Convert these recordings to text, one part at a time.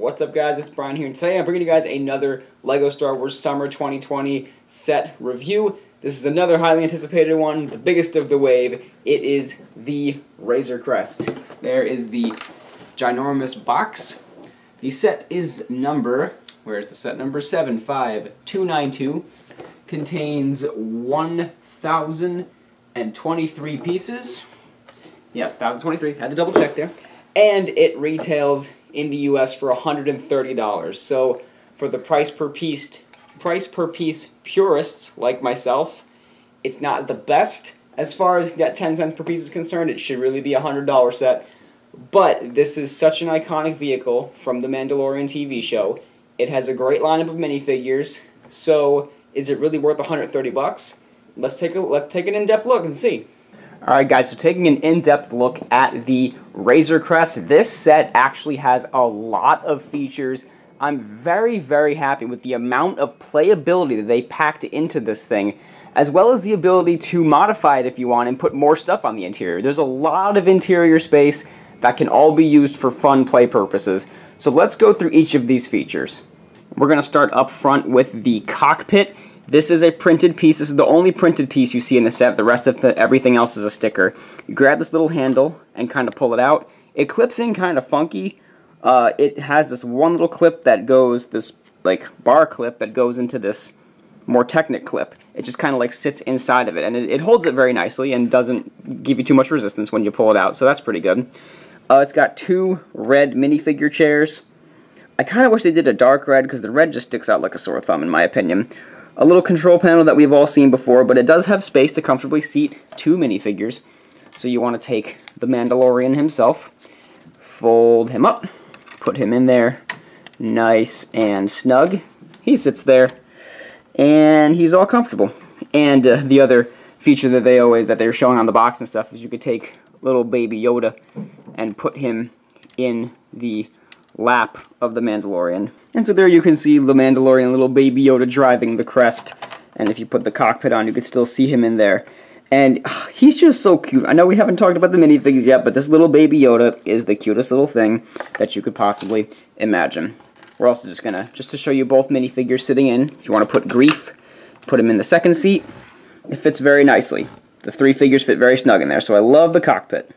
What's up, guys? It's Brian here, and today I'm bringing you guys another LEGO Star Wars Summer 2020 set review. This is another highly anticipated one, the biggest of the wave. It is the Razor Crest. There is the ginormous box. The set is number, where's the set number? 75292. Contains 1,023 pieces. Yes, 1,023. Had to double check there. And it retails in the US for $130. So for the price per piece purists like myself, it's not the best as far as that 10 cents per piece is concerned. It should really be a $100 set. But this is such an iconic vehicle from the Mandalorian TV show. It has a great lineup of minifigures. So is it really worth 130 bucks? Let's take an in-depth look and see. Alright guys, so taking an in-depth look at the Razor Crest, this set actually has a lot of features. I'm very, very happy with the amount of playability that they packed into this thing, as well as the ability to modify it if you want and put more stuff on the interior. There's a lot of interior space that can all be used for fun play purposes. So let's go through each of these features. We're going to start up front with the cockpit. This is a printed piece. This is the only printed piece you see in the set. The rest of everything else is a sticker. You grab this little handle and kind of pull it out. It clips in kind of funky. It has this one little clip that goes, this like bar clip that goes into this more Technic clip. It just kind of like sits inside of it, and it holds it very nicely and doesn't give you too much resistance when you pull it out, so that's pretty good. It's got two red minifigure chairs. I kind of wish they did a dark red because the red just sticks out like a sore thumb in my opinion. A little control panel that we've all seen before, but it does have space to comfortably seat two minifigures. So you want to take the Mandalorian himself, fold him up, put him in there, nice and snug. He sits there, and he's all comfortable. And the other feature that they're showing on the box and stuff is you could take little baby Yoda and put him in the lap of the Mandalorian. And so there you can see the Mandalorian, little baby Yoda driving the crest. And if you put the cockpit on, you could still see him in there. And he's just so cute. I know we haven't talked about the minifigs yet, but this little baby Yoda is the cutest little thing that you could possibly imagine. We're also just gonna, to show you both minifigures sitting in. If you want to put Grief, put him in the second seat. It fits very nicely. The three figures fit very snug in there, so I love the cockpit.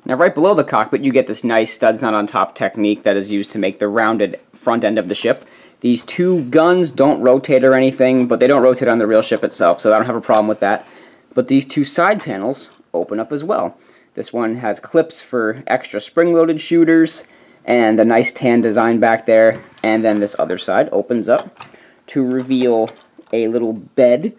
Now right below the cockpit you get this nice studs not on top technique that is used to make the rounded front end of the ship. These two guns don't rotate or anything, but they don't rotate on the real ship itself, so I don't have a problem with that. But these two side panels open up as well. This one has clips for extra spring-loaded shooters, and a nice tan design back there, and then this other side opens up to reveal a little bed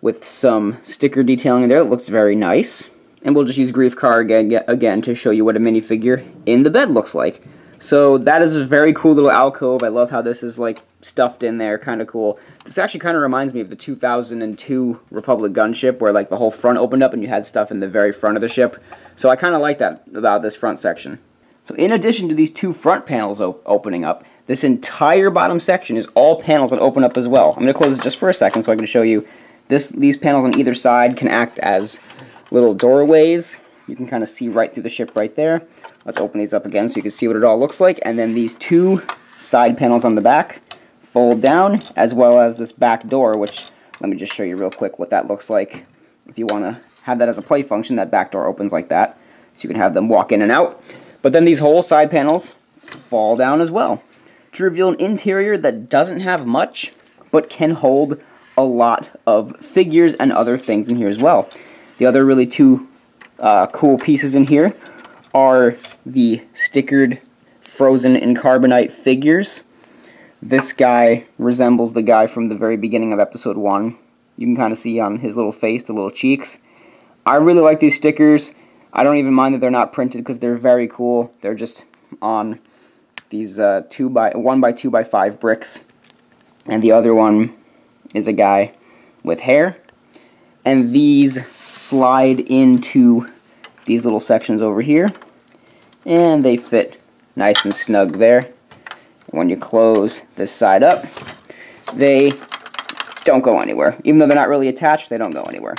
with some sticker detailing in there. It looks very nice. And we'll just use Grief Car again to show you what a minifigure in the bed looks like. So that is a very cool little alcove. I love how this is like stuffed in there, kind of cool. This actually kind of reminds me of the 2002 Republic gunship where like the whole front opened up and you had stuff in the very front of the ship. So I kind of like that about this front section. So in addition to these two front panels opening up, this entire bottom section is all panels that open up as well. I'm going to close it just for a second so I can show you. These panels on either side can act as little doorways. You can kind of see right through the ship right there. Let's open these up again so you can see what it all looks like. And then these two side panels on the back fold down, as well as this back door, which, let me just show you real quick what that looks like. If you want to have that as a play function, that back door opens like that. So you can have them walk in and out. But then these whole side panels fall down as well to reveal an interior that doesn't have much, but can hold a lot of figures and other things in here as well. The other really two cool pieces in here are the stickered frozen in carbonite figures. This guy resembles the guy from the very beginning of episode 1. You can kind of see on his little face, the little cheeks. I really like these stickers. I don't even mind that they're not printed because they're very cool. They're just on these 1x2x5 bricks. And the other one is a guy with hair. And these slide into these little sections over here, and they fit nice and snug there. When you close this side up, they don't go anywhere. Even though they're not really attached, they don't go anywhere.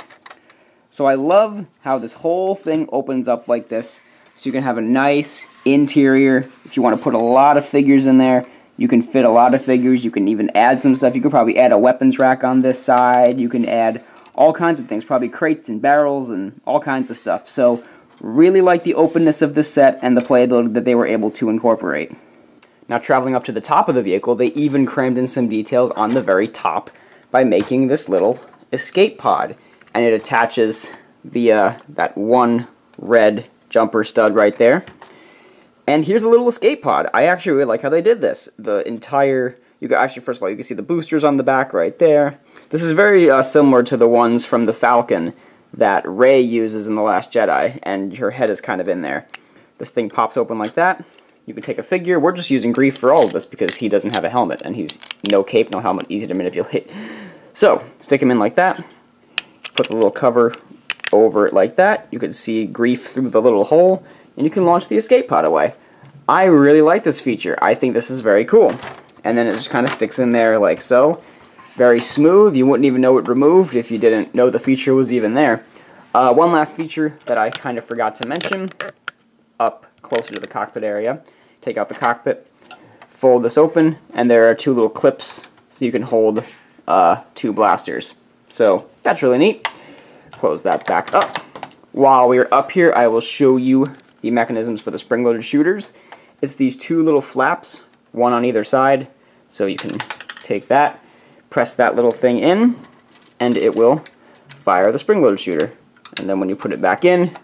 So I love how this whole thing opens up like this, so you can have a nice interior. If you want to put a lot of figures in there, You can fit a lot of figures. You can even add some stuff. You could probably add a weapons rack on this side. You can add all kinds of things, probably crates and barrels and all kinds of stuff. So really like the openness of this set and the playability that they were able to incorporate. Now traveling up to the top of the vehicle, they even crammed in some details on the very top by making this little escape pod. And it attaches via that one red jumper stud right there. And here's a little escape pod. I actually really like how they did this. The entire, you can actually, first of all, you can see the boosters on the back right there. This is very similar to the ones from the Falcon that Rey uses in The Last Jedi, and her head is kind of in there. This thing pops open like that. You can take a figure. We're just using Grief for all of this because he doesn't have a helmet, and he's no cape, no helmet, easy to manipulate. So, stick him in like that. Put the little cover over it like that. You can see Grief through the little hole, and you can launch the escape pod away. I really like this feature. I think this is very cool. And then it just kind of sticks in there like so. Very smooth. You wouldn't even know it removed if you didn't know the feature was even there. One last feature that I kind of forgot to mention, up closer to the cockpit area. Take out the cockpit, fold this open, and there are two little clips so you can hold two blasters. So that's really neat. Close that back up. While we're up here, I will show you the mechanisms for the spring-loaded shooters. It's these two little flaps, one on either side, so you can take that, press that little thing in, and it will fire the spring-loaded shooter. And then when you put it back in,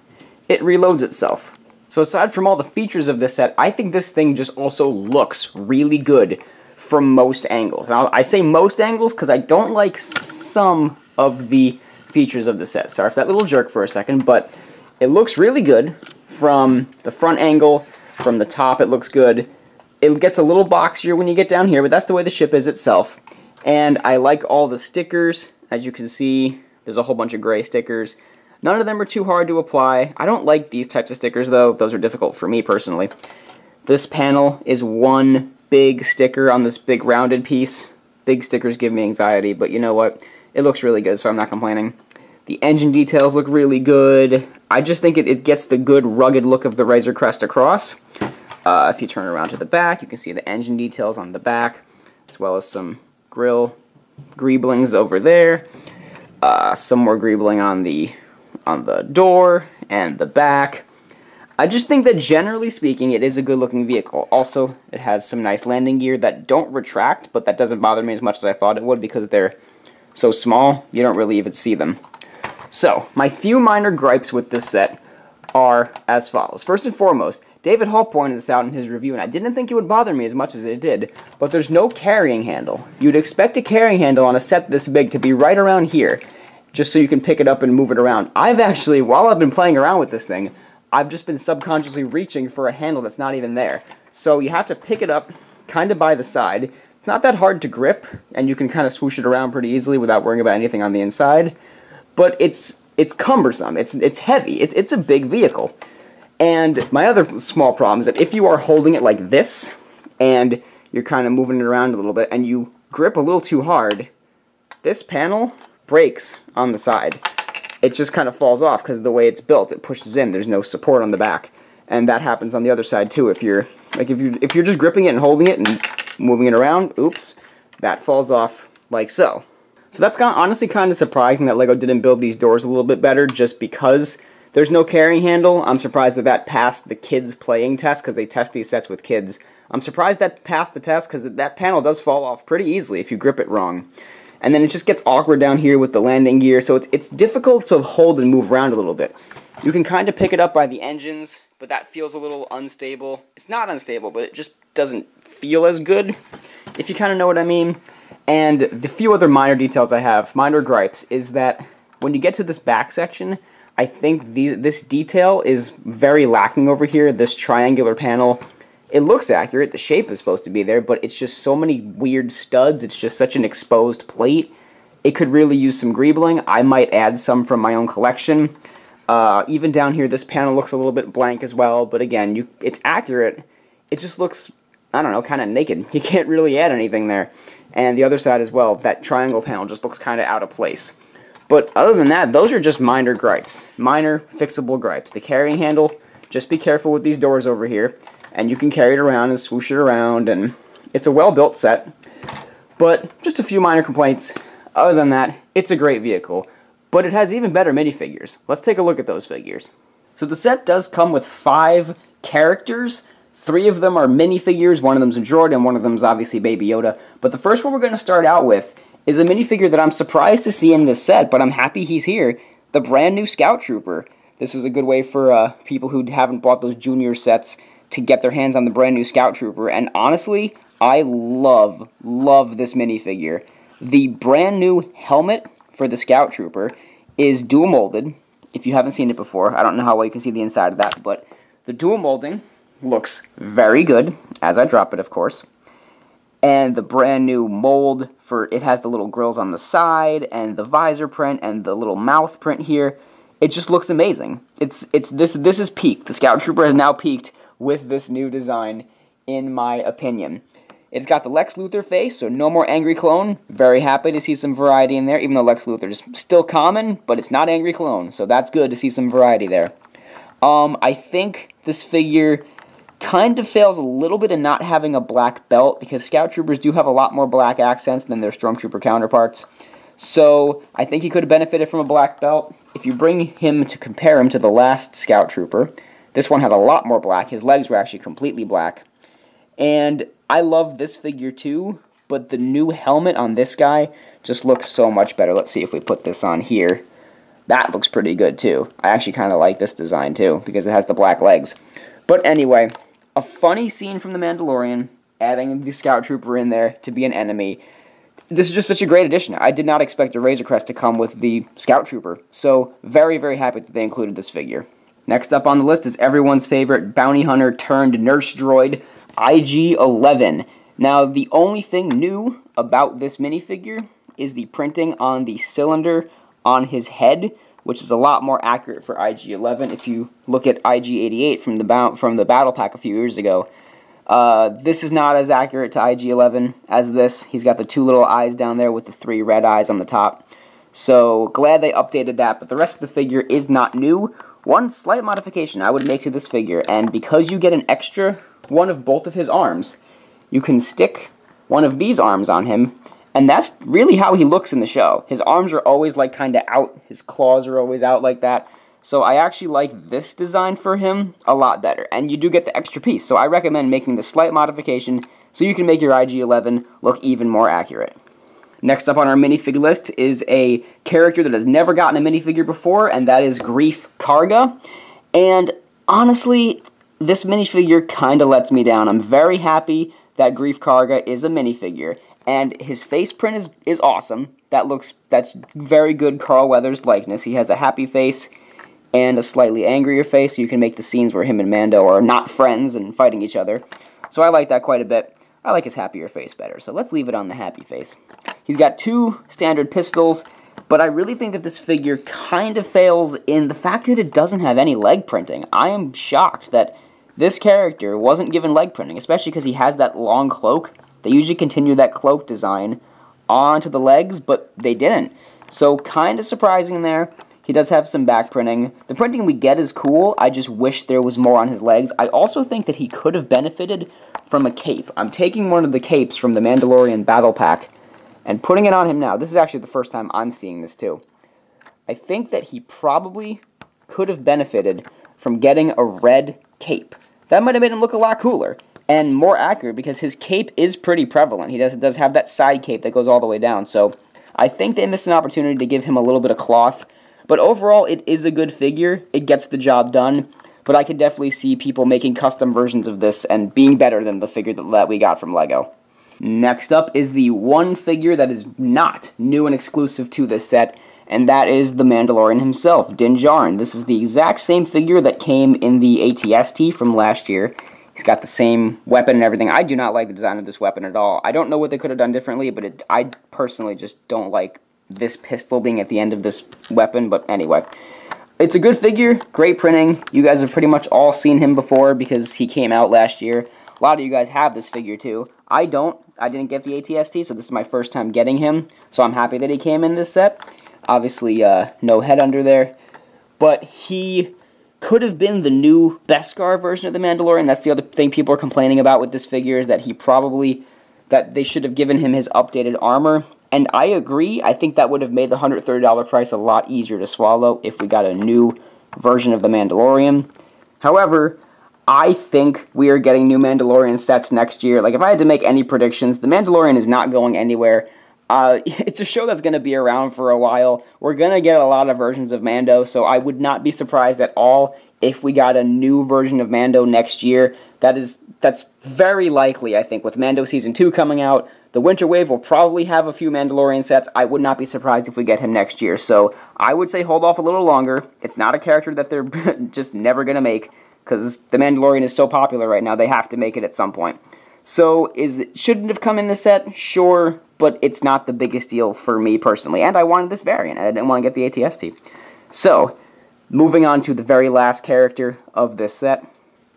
it reloads itself. So aside from all the features of this set, I think this thing just also looks really good from most angles. Now, I say most angles because I don't like some of the features of the set. Sorry for that little jerk for a second, but it looks really good from the front angle. From the top, it looks good. It gets a little boxier when you get down here, but that's the way the ship is itself. And I like all the stickers. As you can see, there's a whole bunch of gray stickers. None of them are too hard to apply. I don't like these types of stickers, though. Those are difficult for me, personally. This panel is one big sticker on this big rounded piece. Big stickers give me anxiety, but you know what? It looks really good, so I'm not complaining. The engine details look really good. I just think it gets the good rugged look of the Razor Crest across. If you turn around to the back, you can see the engine details on the back, as well as some grill greeblings over there. Some more greebling on the door and the back. I just think that generally speaking, it is a good looking vehicle. Also, it has some nice landing gear that don't retract, but that doesn't bother me as much as I thought it would because they're so small, you don't really even see them. So, my few minor gripes with this set are as follows. First and foremost, David Hall pointed this out in his review, and I didn't think it would bother me as much as it did, but there's no carrying handle. You'd expect a carrying handle on a set this big to be right around here, just so you can pick it up and move it around. I've actually, while I've been playing around with this thing, I've just been subconsciously reaching for a handle that's not even there. So you have to pick it up kind of by the side. It's not that hard to grip, and you can kind of swoosh it around pretty easily without worrying about anything on the inside. But it's cumbersome. It's heavy. It's a big vehicle. And my other small problem is that if you are holding it like this, and you're kind of moving it around a little bit, and you grip a little too hard, this panel breaks on the side. It just kind of falls off because of the way it's built. It pushes in. There's no support on the back. And that happens on the other side too. If you're just gripping it and holding it and moving it around, oops, that falls off like so. So that's honestly kind of surprising that LEGO didn't build these doors a little bit better just because there's no carrying handle. I'm surprised that passed the kids playing test because they test these sets with kids. I'm surprised that passed the test because that panel does fall off pretty easily if you grip it wrong. And then it just gets awkward down here with the landing gear, so it's difficult to hold and move around a little bit. You can kind of pick it up by the engines, but that feels a little unstable. It's not unstable, but it just doesn't feel as good, if you kind of know what I mean. And the few other minor details I have, minor gripes, is that when you get to this back section, I think this detail is very lacking over here, this triangular panel. It looks accurate, the shape is supposed to be there, but it's just so many weird studs, it's just such an exposed plate. It could really use some greebling. I might add some from my own collection. Even down here, this panel looks a little bit blank as well, but again, it's accurate. It just looks, I don't know, kind of naked. You can't really add anything there. And the other side as well, that triangle panel just looks kind of out of place. But other than that, those are just minor gripes. Minor, fixable gripes. The carrying handle, just be careful with these doors over here. And you can carry it around and swoosh it around, and It's a well-built set, but just a few minor complaints. Other than that, it's a great vehicle, but it has even better minifigures. Let's take a look at those figures. So the set does come with 5 characters. 3 of them are minifigures, one of them's a droid, and one of them's obviously Baby Yoda. But the first one we're going to start out with is a minifigure that I'm surprised to see in this set, but I'm happy he's here. The brand new Scout Trooper. This was a good way for people who haven't bought those junior sets to get their hands on the brand new Scout Trooper. And honestly, I love this minifigure. The brand new helmet for the Scout Trooper is dual molded. If you haven't seen it before, I don't know how well you can see the inside of that, but the dual molding looks very good, as I drop it, of course. And the brand new mold for it has the little grills on the side and the visor print and the little mouth print here. It just looks amazing. This is peaked. The Scout Trooper has now peaked with this new design, in my opinion. It's got the Lex Luthor face, so no more Angry Clone. Very happy to see some variety in there, even though Lex Luthor is still common, but it's not Angry Clone, so that's good to see some variety there. I think this figure kind of fails a little bit in not having a black belt, because Scout Troopers do have a lot more black accents than their Stormtrooper counterparts. So I think he could have benefited from a black belt. If you bring him to compare him to the last Scout Trooper, this one had a lot more black. His legs were actually completely black. And I love this figure too, but the new helmet on this guy just looks so much better. Let's see if we put this on here. That looks pretty good too. I actually kind of like this design too, because it has the black legs. But anyway, a funny scene from The Mandalorian, adding the Scout Trooper in there to be an enemy. This is just such a great addition. I did not expect a Razor Crest to come with the Scout Trooper, so very, very happy that they included this figure. Next up on the list is everyone's favorite bounty hunter turned nurse droid, IG-11. Now, the only thing new about this minifigure is the printing on the cylinder on his head, which is a lot more accurate for IG-11. If you look at IG-88 from the Battle Pack a few years ago, this is not as accurate to IG-11 as this. He's got the 2 little eyes down there with the 3 red eyes on the top. So, glad they updated that, but the rest of the figure is not new. One slight modification I would make to this figure, and because you get an extra one of both of his arms, you can stick one of these arms on him, and that's really how he looks in the show. His arms are always like kind of out, his claws are always out like that. So I actually like this design for him a lot better, and you do get the extra piece. So I recommend making the slight modification so you can make your IG-11 look even more accurate. Next up on our minifig list is a character that has never gotten a minifigure before, and that is Greef Karga. And honestly, this minifigure kind of lets me down. I'm very happy that Greef Karga is a minifigure, and his face print is awesome. That's very good Carl Weathers likeness. He has a happy face and a slightly angrier face, so you can make the scenes where him and Mando are not friends and fighting each other. So I like that quite a bit. I like his happier face better, so let's leave it on the happy face. He's got 2 standard pistols, but I really think that this figure kind of fails in the fact that it doesn't have any leg printing. I am shocked that this character wasn't given leg printing, especially because he has that long cloak. They usually continue that cloak design onto the legs, but they didn't. So kind of surprising there. He does have some back printing. The printing we get is cool. I just wish there was more on his legs. I also think that he could have benefited from a cape. I'm taking one of the capes from the Mandalorian Battle Pack and putting it on him now. This is actually the first time I'm seeing this too. I think that he probably could have benefited from getting a red cape. That might have made him look a lot cooler and more accurate, because his cape is pretty prevalent. He does have that side cape that goes all the way down. So I think they missed an opportunity to give him a little bit of cloth. But overall, it is a good figure. It gets the job done. But I could definitely see people making custom versions of this and being better than the figure that we got from LEGO. Next up is the one figure that is not new and exclusive to this set, and that is the Mandalorian himself, Din Djarin. This is the exact same figure that came in the ATST from last year. He's got the same weapon and everything. I do not like the design of this weapon at all. I don't know what they could have done differently, but I personally just don't like this pistol being at the end of this weapon. But anyway, it's a good figure, great printing. You guys have pretty much all seen him before because he came out last year. A lot of you guys have this figure too. I don't. I didn't get the ATST, so this is my first time getting him. So I'm happy that he came in this set. Obviously, no head under there. But he could have been the new Beskar version of the Mandalorian. That's the other thing people are complaining about with this figure, is that he probably that they should have given him his updated armor. And I agree. I think that would have made the $130 price a lot easier to swallow if we got a new version of the Mandalorian. However, I think we are getting new Mandalorian sets next year. Like, if I had to make any predictions, the Mandalorian is not going anywhere. It's a show that's going to be around for a while. We're going to get a lot of versions of Mando, so I would not be surprised at all if we got a new version of Mando next year. That's very likely, I think, with Mando Season 2 coming out. The Winter Wave will probably have a few Mandalorian sets. I would not be surprised if we get him next year. So I would say hold off a little longer. It's not a character that they're just never going to make, because the Mandalorian is so popular right now, they have to make it at some point. So, shouldn't it have come in the set? Sure, but it's not the biggest deal for me personally. And I wanted this variant, and I didn't want to get the ATST. So, moving on to the very last character of this set.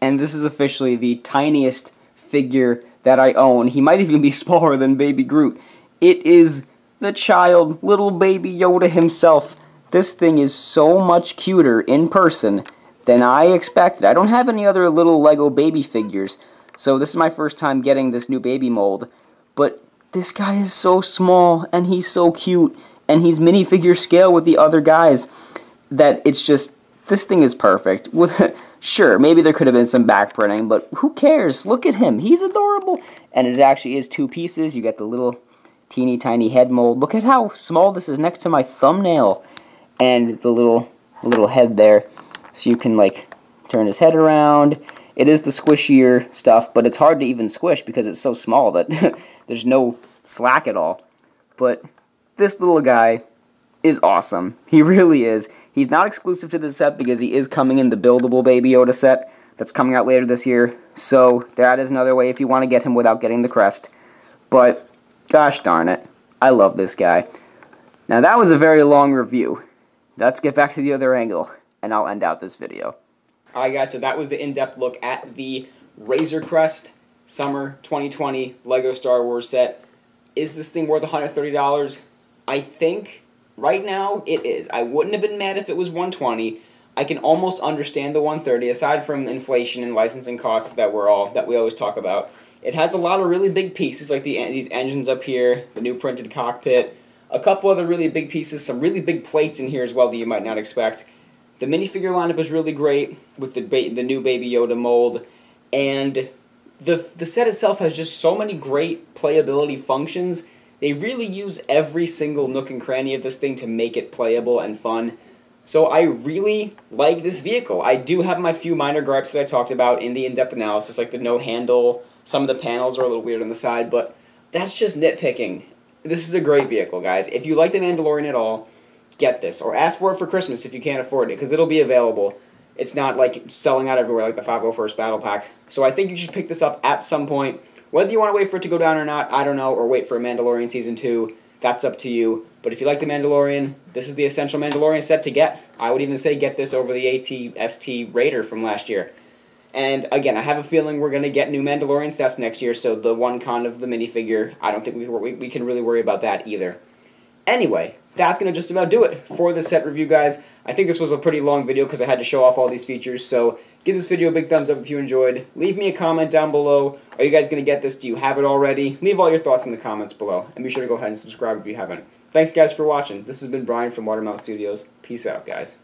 And this is officially the tiniest figure that I own. He might even be smaller than Baby Groot. It is the child, little Baby Yoda himself. This thing is so much cuter in person than I expected. I don't have any other little Lego baby figures, so this is my first time getting this new baby mold. But this guy is so small, and he's so cute, and he's minifigure scale with the other guys, that it's just, this thing is perfect. Sure, maybe there could have been some back printing, but who cares? Look at him. He's adorable. And it actually is 2 pieces. You get the little teeny tiny head mold. Look at how small this is next to my thumbnail. And the little head there. So you can, like, turn his head around. It is the squishier stuff, but it's hard to even squish because it's so small that there's no slack at all. But this little guy is awesome. He really is. He's not exclusive to this set because he is coming in the buildable Baby Yoda set that's coming out later this year. So that is another way if you want to get him without getting the crest. But gosh darn it, I love this guy. Now that was a very long review. Let's get back to the other angle, and I'll end out this video. Alright guys, so that was the in-depth look at the Razor Crest Summer 2020 LEGO Star Wars set. Is this thing worth $130? I think right now it is. I wouldn't have been mad if it was $120. I can almost understand the $130, aside from inflation and licensing costs that we always talk about. It has a lot of really big pieces, like these engines up here, the new printed cockpit, a couple other really big pieces, some really big plates in here as well that you might not expect. The minifigure lineup is really great with the new Baby Yoda mold, and the set itself has just so many great playability functions. They really use every single nook and cranny of this thing to make it playable and fun. So I really like this vehicle. I do have my few minor gripes that I talked about in the in-depth analysis, like the no handle, some of the panels are a little weird on the side, but that's just nitpicking. This is a great vehicle, guys. If you like the Mandalorian at all, get this. Or ask for it for Christmas if you can't afford it, because it'll be available. It's not like selling out everywhere like the 501st Battle Pack. So I think you should pick this up at some point. Whether you want to wait for it to go down or not, I don't know, or wait for a Mandalorian Season 2, that's up to you. But if you like the Mandalorian, this is the essential Mandalorian set to get. I would even say get this over the AT-ST Raider from last year. And again, I have a feeling we're going to get new Mandalorian sets next year, so the one con of the minifigure, I don't think we can really worry about that either. Anyway, that's going to just about do it for the set review, guys. I think this was a pretty long video because I had to show off all these features, so give this video a big thumbs up if you enjoyed. Leave me a comment down below. Are you guys going to get this? Do you have it already? Leave all your thoughts in the comments below, and be sure to go ahead and subscribe if you haven't. Thanks, guys, for watching. This has been Brian from Watermelon Studios. Peace out, guys.